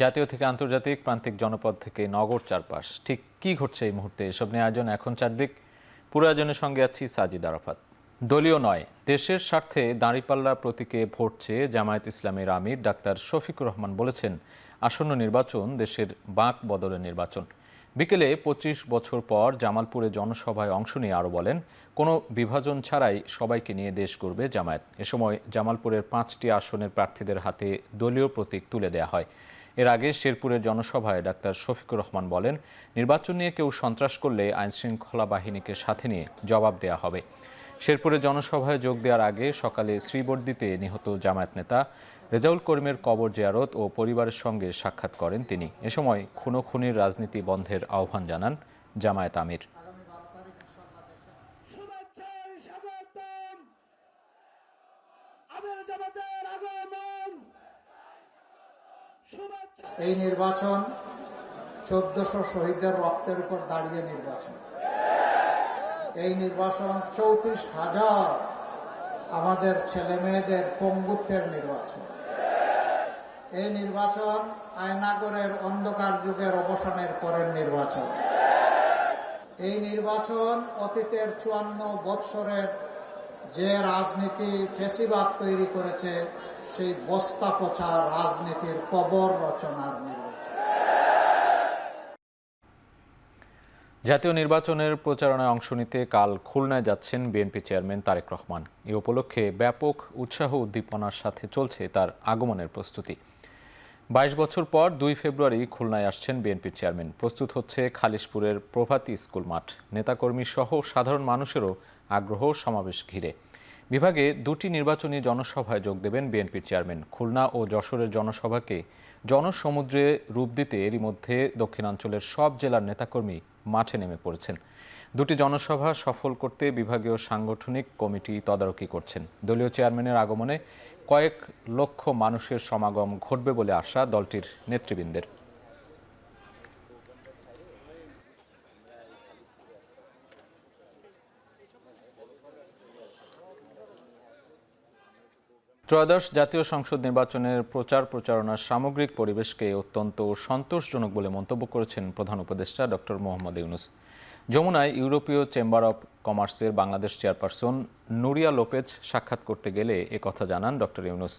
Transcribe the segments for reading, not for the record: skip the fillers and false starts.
জাতীয় থেকে আন্তর্জাতিক, প্রান্তিক জনপদ থেকে নগর চারপাশ, ঠিক কি ঘটছে এই মুহূর্তে এসব নিয়ে আয়োজন এখন চারদিক। পুরো আয়োজনের সঙ্গে আছি সাজিদ আরাফাত। দলীয় নয়, দেশের স্বার্থে দাঁড়িপাল্লা প্রতীকে ভোট চেয়ে জামায়াত ইসলামের আমির ডাক্তার শফিকুর রহমান বলেছেন, আসন্ন নির্বাচন দেশের বাঁক বদলের নির্বাচন। বিকেলে ২৫ বছর পর জামালপুরে জনসভায় অংশ নিয়ে আরও বলেন, কোনো বিভাজন ছাড়াই সবাইকে নিয়ে দেশ গড়বে জামায়াত। এ সময় জামালপুরের ৫টি আসনের প্রার্থীদের হাতে দলীয় প্রতীক তুলে দেয়া হয়। এর আগে শেরপুরের জনসভায় ডাক্তার শফিকুর রহমান বলেন, নির্বাচন নিয়ে কেউ সন্ত্রাস করলে আইনশৃঙ্খলা বাহিনীকে সাথে নিয়ে জবাব দেয়া হবে। শেরপুরের জনসভায় যোগ দেওয়ার আগে সকালে শ্রীবর্দীতে নিহত জামায়াত নেতা রেজাউল করিমের কবর জিয়ারত ও পরিবারের সঙ্গে সাক্ষাৎ করেন তিনি। এ সময় খুনোখুনির রাজনীতি বন্ধের আহ্বান জানান জামায়াত আমির। এই নির্বাচন ১৪০০ শহীদের রক্তের উপর দাঁড়িয়ে নির্বাচন। এই নির্বাচন ৩৪,০০০ আমাদের ছেলে মেয়েদের পঙ্গুত্বের নির্বাচন। এই নির্বাচন আয়নাগরের অন্ধকার যুগের অবসানের পরের নির্বাচন। এই নির্বাচন অতীতের ৫৪ বৎসরের যে রাজনীতি ফেসিবাদ তৈরি করেছে সেই বস্তা পচা রাজনীতির কবর রচনার নির্বাচন। জাতীয় নির্বাচনের প্রচারণায় অংশ নিতে কাল খুলনায় যাচ্ছেন বিএনপি চেয়ারম্যান তারেক রহমান। এ উপলক্ষে ব্যাপক উৎসাহ উদ্দীপনার সাথে চলছে তার আগমনের প্রস্তুতি। ২২ বছর পর ২ ফেব্রুয়ারি খুলনায় আসছেন বিএনপির চেয়ারম্যান। প্রস্তুত হচ্ছে খালিশপুরের প্রভাতী স্কুল মাঠ। নেতাকর্মী সহ সাধারণ মানুষেরও আগ্রহ সমাবেশ ঘিরে। বিভাগে ২টি নির্বাচনী জনসভায় যোগ দেবেন বিএনপির চেয়ারম্যান। খুলনা ও যশোরের জনসভাকে জনসমুদ্রে রূপ দিতে এরই মধ্যে দক্ষিণাঞ্চলের সব জেলার নেতাকর্মী মাঠে নেমে পড়েছেন। ২টি জনসভা সফল করতে বিভাগীয় সাংগঠনিক কমিটি তদারকি করছেন। দলীয় চেয়ারম্যানের আগমনে কয়েক লক্ষ মানুষের সমাগম ঘটবে বলে আশা দলটির নেতৃবৃন্দের। ত্রয়োদশ জাতীয় সংসদ নির্বাচনের প্রচারণার সামগ্রিক পরিবেশকে অত্যন্ত সন্তোষজনক বলে মন্তব্য করেছেন প্রধান উপদেষ্টা ডক্টর মোহাম্মদ ইউনূস। যমুনায় ইউরোপীয় চেম্বার অব কমার্সের বাংলাদেশ চেয়ারপারসন নুরিয়া লোপেজ সাক্ষাৎ করতে গেলে একথা জানান ডক্টর ইউনূস।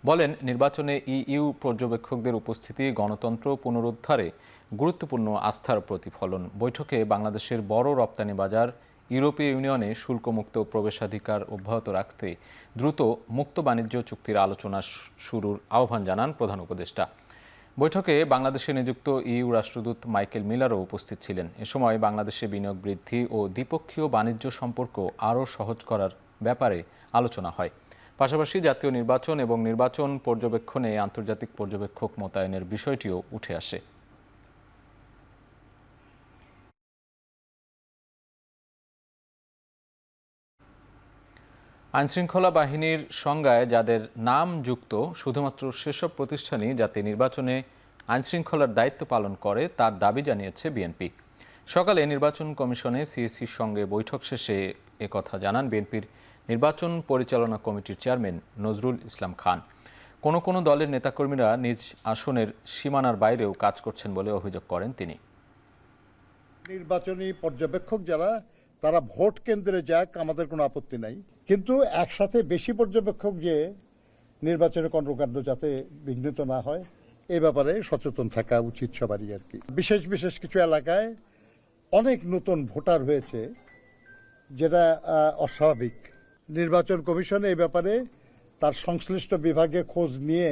বলেন, নির্বাচনে ইইউ পর্যবেক্ষকদের উপস্থিতি গণতন্ত্র পুনরুদ্ধারে গুরুত্বপূর্ণ আস্থার প্রতিফলন। বৈঠকে বাংলাদেশের বড় রপ্তানি বাজার ইউরোপীয় ইউনিয়নে শুল্কমুক্ত প্রবেশাধিকার অব্যাহত রাখতে দ্রুত মুক্ত বাণিজ্য চুক্তির আলোচনা শুরুর আহ্বান জানান প্রধান উপদেষ্টা। বৈঠকে বাংলাদেশে নিযুক্ত ইইউ রাষ্ট্রদূত মাইকেল মিলারও উপস্থিত ছিলেন। এ সময় বাংলাদেশে বিনিয়োগ বৃদ্ধি ও দ্বিপক্ষীয় বাণিজ্য সম্পর্ক আরও সহজ করার ব্যাপারে আলোচনা হয়। পাশাপাশি জাতীয় নির্বাচন এবং নির্বাচন পর্যবেক্ষণে আন্তর্জাতিক পর্যবেক্ষক মোতায়েনের বিষয়টিও উঠে আসে। আইনশৃঙ্খলা বাহিনীর সংজ্ঞায় যাদের নাম যুক্ত শুধুমাত্র সেসব প্রতিষ্ঠানই যাতে নির্বাচনে আইনশৃঙ্খলার দায়িত্ব পালন করে তার দাবি জানিয়েছে বিএনপি। সকালে নির্বাচন কমিশনে সিএসির সঙ্গে বৈঠক শেষে একথা জানান বিএনপির নির্বাচন পরিচালনা কমিটির চেয়ারম্যান নজরুল ইসলাম খান। কোনো দলের নেতাকর্মীরা নিজ আসনের সীমানার বাইরেও কাজ করছেন বলে অভিযোগ করেন তিনি। নির্বাচনী পর্যবেক্ষক যারা তারা ভোট কেন্দ্রে যাক, আমাদের কোনো আপত্তি নাই, কিন্তু একসাথে বেশি পর্যবেক্ষক যে নির্বাচনের কর্মকাণ্ড যাতে বিঘ্নিত না হয় এই ব্যাপারে সচেতন থাকা উচিত সবারই আর কি। বিশেষ কিছু এলাকায় অনেক নতুন ভোটার হয়েছে, যেটা অস্বাভাবিক। নির্বাচন কমিশন এই ব্যাপারে তার সংশ্লিষ্ট বিভাগে খোঁজ নিয়ে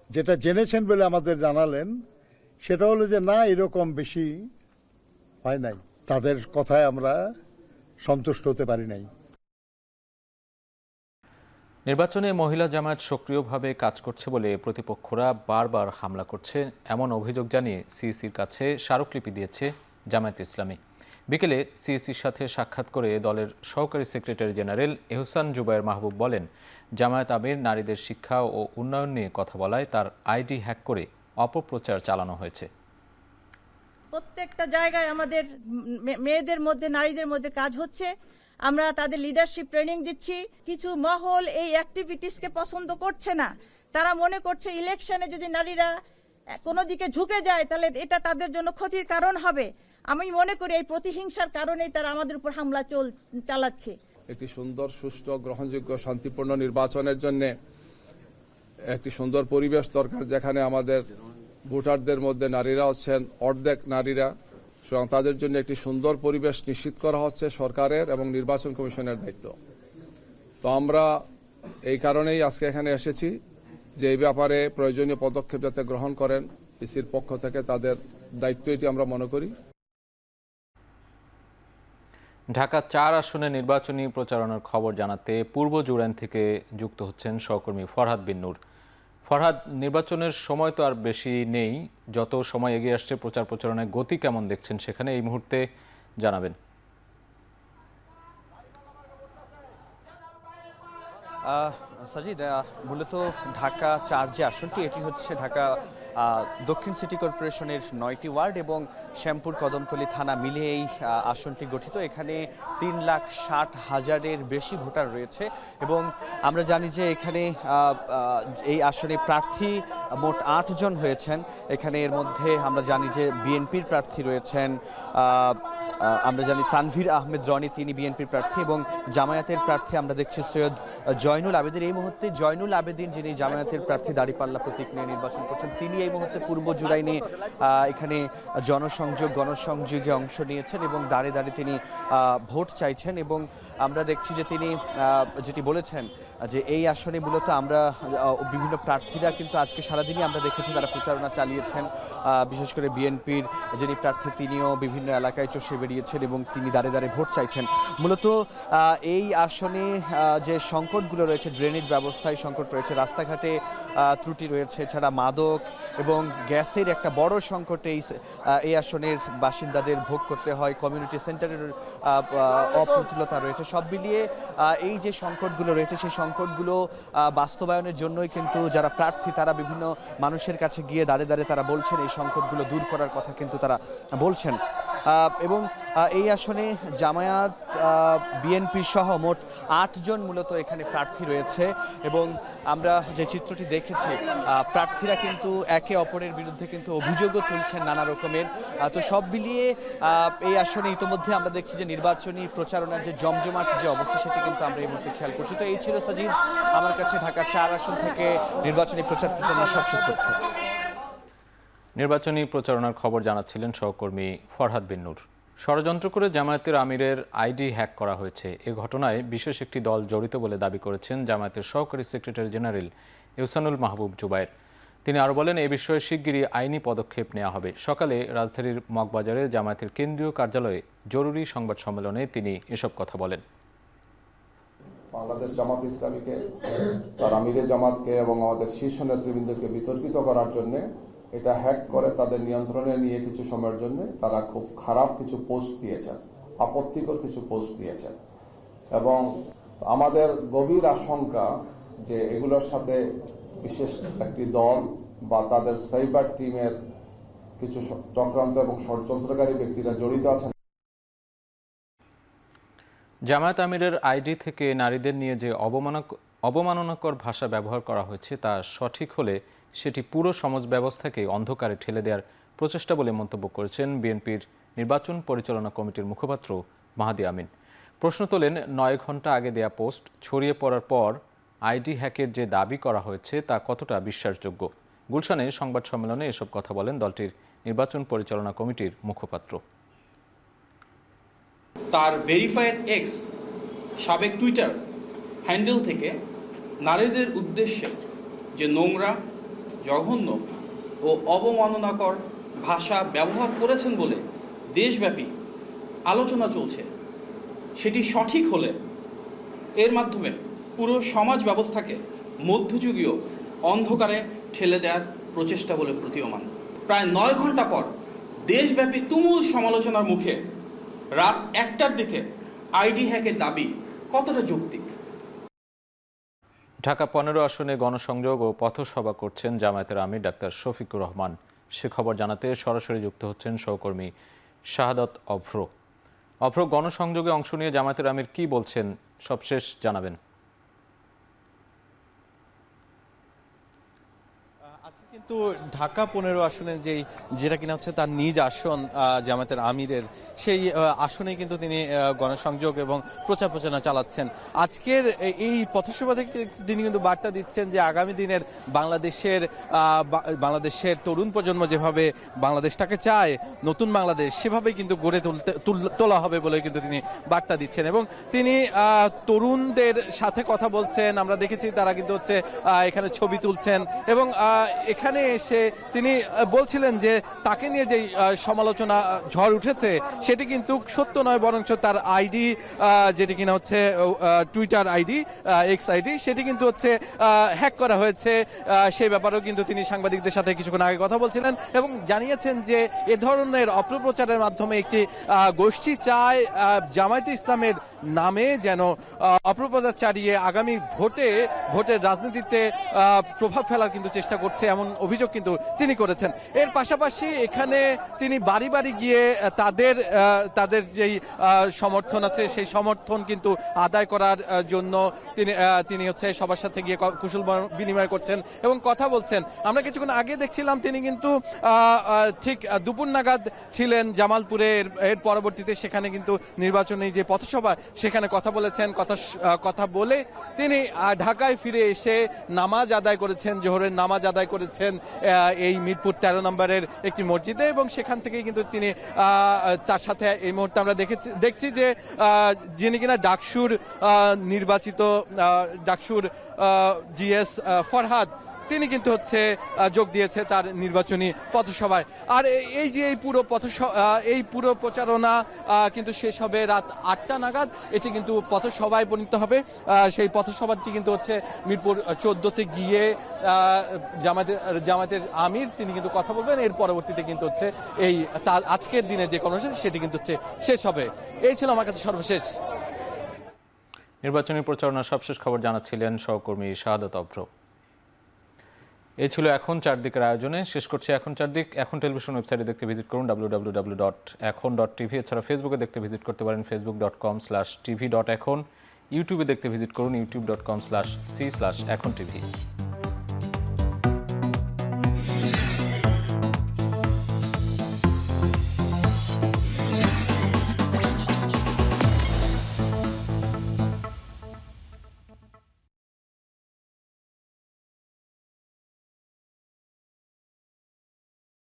যেটা জেনেছেন বলে আমাদের জানালেন, সেটা হলো যে না, এরকম বেশি হয় নাই। তাদের কথায় আমরা সন্তুষ্ট হতে পারি নাই। নির্বাচনে মহিলা জামায়াত সক্রিয়ভাবে কাজ করছে বলে প্রতিপক্ষরা বারবার হামলা করছে, এমন অভিযোগ জানিয়ে সিইসির কাছে স্মারকলিপি দিয়েছে জামায়াত ইসলামী। বিকেলে সিইসির সাথে সাক্ষাৎ করে দলের সহকারী সেক্রেটারি জেনারেল এহসান জুবায়ের মাহবুব বলেন, জামায়াত আমির নারীদের শিক্ষা ও উন্নয়ন নিয়ে কথা বলায় তার আইডি হ্যাক করে অপপ্রচার চালানো হয়েছে। প্রত্যেকটা জায়গায় আমাদের মেয়েদের মধ্যে, নারীদের মধ্যে কাজ হচ্ছে। আমরা তাদের লিডারশিপ ট্রেনিং দিচ্ছি। কিছু মহল এই অ্যাক্টিভিটিসকে পছন্দ করছে না। তারা মনে করছে ইলেকশনে যদি নারীরা কোনো দিকে ঝুঁকে যায় তাহলে এটা তাদের জন্য ক্ষতির কারণ হবে। আমি মনে করি এই প্রতিহিংসার কারণেই তারা আমাদের উপর হামলা চালাচ্ছে। একটি সুন্দর, সুষ্ঠু, গ্রহণযোগ্য, শান্তিপূর্ণ নির্বাচনের জন্য একটি সুন্দর পরিবেশ দরকার, যেখানে আমাদের ভোটারদের মধ্যে নারীরা হচ্ছেন অর্ধেক নারীরা, সুতরাং তাদের জন্য একটি সুন্দর পরিবেশ নিশ্চিত করা হচ্ছে সরকারের এবং নির্বাচন কমিশনের দায়িত্ব। তো আমরা এই কারণেই আজকে এখানে এসেছি যে এই ব্যাপারে প্রয়োজনীয় পদক্ষেপ যাতে গ্রহণ করেন ইসির পক্ষ থেকে, তাদের দায়িত্ব এটি আমরা মনে করি। ঢাকা ৪ আসনে নির্বাচনী প্রচারণার খবর জানাতে পূর্ব জুরাইন থেকে যুক্ত হচ্ছেন সহকর্মী ফরহাদ বিন নূর। ফরহাদ, নির্বাচনের সময় তো আর বেশি নেই, যত সময় এগিয়ে আসছে প্রচার প্রচারণায় গতি কেমন দেখছেন সেখানে এই মুহূর্তে জানাবেন। সাজিদ, মূলত ঢাকা ৪ যে আসনটি, এটি হচ্ছে ঢাকা দক্ষিণ সিটি কর্পোরেশনের ৯টি ওয়ার্ড এবং শ্যামপুর কদমতলী থানা মিলে এই আসনটি গঠিত। এখানে ৩,৬০,০০০-এর বেশি ভোটার রয়েছে এবং আমরা জানি যে এখানে এই আসনে প্রার্থী মোট ৮ জন হয়েছেন। এখানে এর মধ্যে আমরা জানি যে বিএনপির প্রার্থী রয়েছেন, আমরা জানি তানভীর আহমেদ রনি, তিনি বিএনপির প্রার্থী, এবং জামায়াতের প্রার্থী আমরা দেখছি সৈয়দ জয়নুল আবেদিন। এই মুহূর্তে জয়নুল আবেদিন, যিনি জামায়াতের প্রার্থী দাঁড়িপাল্লা প্রতীক নিয়ে নির্বাচন করছেন, তিনি এই মুহূর্তে পূর্ব জুরাইনে এখানে গণসংযোগে অংশ নিয়েছেন এবং দাঁড়িয়ে দাঁড়িয়ে তিনি ভোট চাইছেন। এবং আমরা দেখছি যে তিনি যেটি বলেছেন যে এই আসনে মূলত আমরা বিভিন্ন প্রার্থীরা কিন্তু আজকে সারাদিনই আমরা দেখেছি তারা প্রচারণা চালিয়েছেন। বিশেষ করে বিএনপির যিনি প্রার্থী, তিনিও বিভিন্ন এলাকায় চষে বেরিয়েছেন এবং তিনি দাঁড়িয়ে দাঁড়িয়ে ভোট চাইছেন। মূলত এই আসনে যে সংকটগুলো রয়েছে, ড্রেনেজ ব্যবস্থায় সংকট রয়েছে, রাস্তাঘাটে ত্রুটি রয়েছে, এছাড়া মাদক এবং গ্যাসের একটা বড় সংকট এই আসনের বাসিন্দাদের ভোগ করতে হয়, কমিউনিটি সেন্টারের অপ্রতুলতা রয়েছে। সব মিলিয়ে এই যে সংকটগুলো রয়েছে, সেই সংকটগুলো বাস্তবায়নের জন্যই কিন্তু যারা প্রার্থী তারা বিভিন্ন মানুষের কাছে গিয়ে দাঁড়িয়ে দাঁড়িয়ে তারা বলছেন এই সংকটগুলো দূর করার কথা কিন্তু তারা বলছেন। এবং এই আসনে জামায়াত, বিএনপি সহ মোট ৮ জন মূলত এখানে প্রার্থী রয়েছে এবং আমরা যে চিত্রটি দেখেছি, প্রার্থীরা কিন্তু একে অপরের বিরুদ্ধে কিন্তু অভিযোগও তুলছেন নানা রকমের। তো সব মিলিয়ে এই আসনে ইতিমধ্যে আমরা দেখছি যে নির্বাচনী প্রচারণার যে জমজমাট যে অবস্থা, সেটি কিন্তু আমরা এই মুহূর্তে খেয়াল করছি। তো এই ছিল সাজিদ আমার কাছে ঢাকা ৪ আসন থেকে নির্বাচনী প্রচারণার সবশেষ তথ্য। নির্বাচনী প্রচারণার খবর জানাচ্ছিলেন সহকর্মী ফরহাদ বিন নূর। ষড়যন্ত্র করে জামায়াতের আমিরের আইডি হ্যাক করা হয়েছে, এ ঘটনায় বিশেষ একটি দল জড়িত বলে দাবি করেছেন জামায়াতের সহকারী সেক্রেটারি জেনারেল ইহসানুল মাহবুব জুবায়ের। তিনি আরও বলেন, এ বিষয়ে শিগগিরই আইনি পদক্ষেপ নেওয়া হবে। সকালে রাজধানীর মগবাজারে জামায়াতের কেন্দ্রীয় কার্যালয়ে জরুরি সংবাদ সম্মেলনে তিনি এসব কথা বলেন। বাংলাদেশ জামাত ইসলামীকে, তার আমিরে জামাতকে এবং আমাদের শীর্ষ নেতৃবৃন্দকে বিতর্কিত করার জন্য এটা হ্যাক করে তাদের নিয়ন্ত্রণে নিয়ে কিছু সময়ের জন্য তারা খুব খারাপ কিছু পোস্ট দিয়েছেন, আপত্তিকর কিছু পোস্ট দিয়েছেন। এবং আমাদের গভীর আশঙ্কা যে এগুলোর সাথে বিশেষ একটি দল বা তাদের সাইবার টিমের কিছু চক্রান্ত এবং ষড়যন্ত্রকারী ব্যক্তিরা জড়িত আছেন। জামায়াত আমিরের আইডি থেকে নারীদের নিয়ে যে অবমাননাকর ভাষা ব্যবহার করা হয়েছে তা সঠিক হলে সেটি পুরো সমাজ ব্যবস্থাকে অন্ধকারে ঠেলে দেওয়ার প্রচেষ্টা বলে মন্তব্য করেছেন বিএনপির নির্বাচন পরিচালনা কমিটির মুখপাত্র মাহাদি আমিন। প্রশ্ন তোলেন, ৯ ঘন্টা আগে দেয়া পোস্ট ছড়িয়ে পড়ার পর আইডি হ্যাকের যে দাবি করা হয়েছে তা কতটা বিশ্বাসযোগ্য। গুলশানে সংবাদ সম্মেলনে এসব কথা বলেন দলটির নির্বাচন পরিচালনা কমিটির মুখপাত্র। তার ভেরিফাইড এক্স সাবেক টুইটার হ্যান্ডেল থেকে নারীদের উদ্দেশ্যে যে নোংরা, জঘন্য ও অবমাননাকর ভাষা ব্যবহার করেছেন বলে দেশব্যাপী আলোচনা চলছে, সেটি সঠিক হলে এর মাধ্যমে পুরো সমাজ ব্যবস্থাকে মধ্যযুগীয় অন্ধকারে ঠেলে দেওয়ার প্রচেষ্টা বলে প্রতীয়মান। প্রায় ৯ ঘন্টা পর দেশব্যাপী তুমুল সমালোচনার মুখে রাত ১টার দিকে আইডি হ্যাকের দাবি কতটা যৌক্তিক? ঢাকা ১৫ আসনে গণসংযোগ ও পথসভা করছেন জামায়াতের আমির ডাক্তার শফিকুর রহমান। সে খবর জানাতে সরাসরি যুক্ত হচ্ছেন সহকর্মী শাহাদত অভ্র। গণসংযোগে অংশ নিয়ে জামায়াতের আমির কি বলছেন সবশেষ জানাবেন। আজকে কিন্তু ঢাকা 15 আসনের যেটা কিনা হচ্ছে তার নিজ আসন জামায়াতের আমিরের, সেই আসনেই কিন্তু তিনি গণসংযোগ এবং প্রচার প্রচারণা চালাচ্ছেন। আজকের এই পথসভা থেকে তিনি কিন্তু বার্তা দিচ্ছেন যে আগামী দিনের বাংলাদেশের তরুণ প্রজন্ম যেভাবে বাংলাদেশটাকে চায়, নতুন বাংলাদেশ, সেভাবেই কিন্তু গড়ে তোলা হবে বলে কিন্তু তিনি বার্তা দিচ্ছেন। এবং তিনি তরুণদের সাথে কথা বলছেন, আমরা দেখেছি তারা কিন্তু হচ্ছে এখানে ছবি তুলছেন এবং এখানে এসে তিনি বলছিলেন যে তাকে নিয়ে যে সমালোচনা ঝড় উঠেছে সেটি কিন্তু সত্য নয়, বরঞ্চ তার আইডি যেটি কিনা হচ্ছে টুইটার আইডি, এক্স আইডি, সেটি কিন্তু হচ্ছে হ্যাক করা হয়েছে। সেই ব্যাপারেও কিন্তু তিনি সাংবাদিকদের সাথে কিছুক্ষণ আগে কথা বলছিলেন এবং জানিয়েছেন যে এ ধরনের অপপ্রচারের মাধ্যমে একটি গোষ্ঠী চায় জামায়াতে ইসলামের নামে যেন অপপ্রচার চালিয়ে আগামী ভোটের রাজনীতিতে প্রভাব ফেলার কিন্তু চেষ্টা করছে, এমন অভিযোগ কিন্তু তিনি করেছেন। এর পাশাপাশি এখানে তিনি বাড়ি বাড়ি গিয়ে তাদের যেই সমর্থন আছে সেই সমর্থন কিন্তু আদায় করার জন্য তিনি হচ্ছে সবার সাথে গিয়ে কুশল বিনিময় করছেন এবং কথা বলছেন। আমরা কিছুক্ষণ আগে দেখছিলাম তিনি কিন্তু ঠিক দুপুর নাগাদ ছিলেন জামালপুরে, এর পরবর্তীতে সেখানে কিন্তু নির্বাচনী যে পথসভা সেখানে কথা বলেছেন। কথা বলে তিনি ঢাকায় ফিরে এসে নামাজ আদায় করেছেন, জোহরের নামাজ আদায় করেছেন এই মিরপুর 13 নম্বরের একটি মসজিদে এবং সেখান থেকে কিন্তু তিনি তার সাথে এই মুহূর্তে আমরা দেখছি যে যিনি কিনা ডাকসুর নির্বাচিত ডাকসুর জিএস ফরহাদ, তিনি কিন্তু হচ্ছে যোগ দিয়েছে তার নির্বাচনী পথসভায়। আর এই পুরো প্রচারণা কিন্তু শেষ হবে রাত 8টা নাগাদ। এটি কিন্তু পথসভায় পরিণত হবে। সেই পথসভাটি কিন্তু হচ্ছে মিরপুর 14তে গিয়ে জামায়াতের আমির তিনি কিন্তু কথা বলবেন। এর পরবর্তীতে কিন্তু হচ্ছে তার আজকের দিনে যে কর্মসূচি সেটি কিন্তু হচ্ছে শেষ হবে। এই ছিল আমার কাছে সর্বশেষ। নির্বাচনী প্রচারণার সবশেষ খবর জানাচ্ছিলেন সহকর্মী শাহাদাত অভ্র। এই ছিল এখন চারদিকের আয়োজনে। শেষ করছি এখন চারদিক। এখন টেলিভিশন ওয়েবসাইটে দেখতে ভিজিট করুন www.ekhon.tv। এছাড়া ফেসবুকে দেখতে ভিজিট করতে পারেন facebook.com/tv.ekhon। ইউটিউবে দেখতে ভিজিট করুন youtube.com/c/ekhon tv।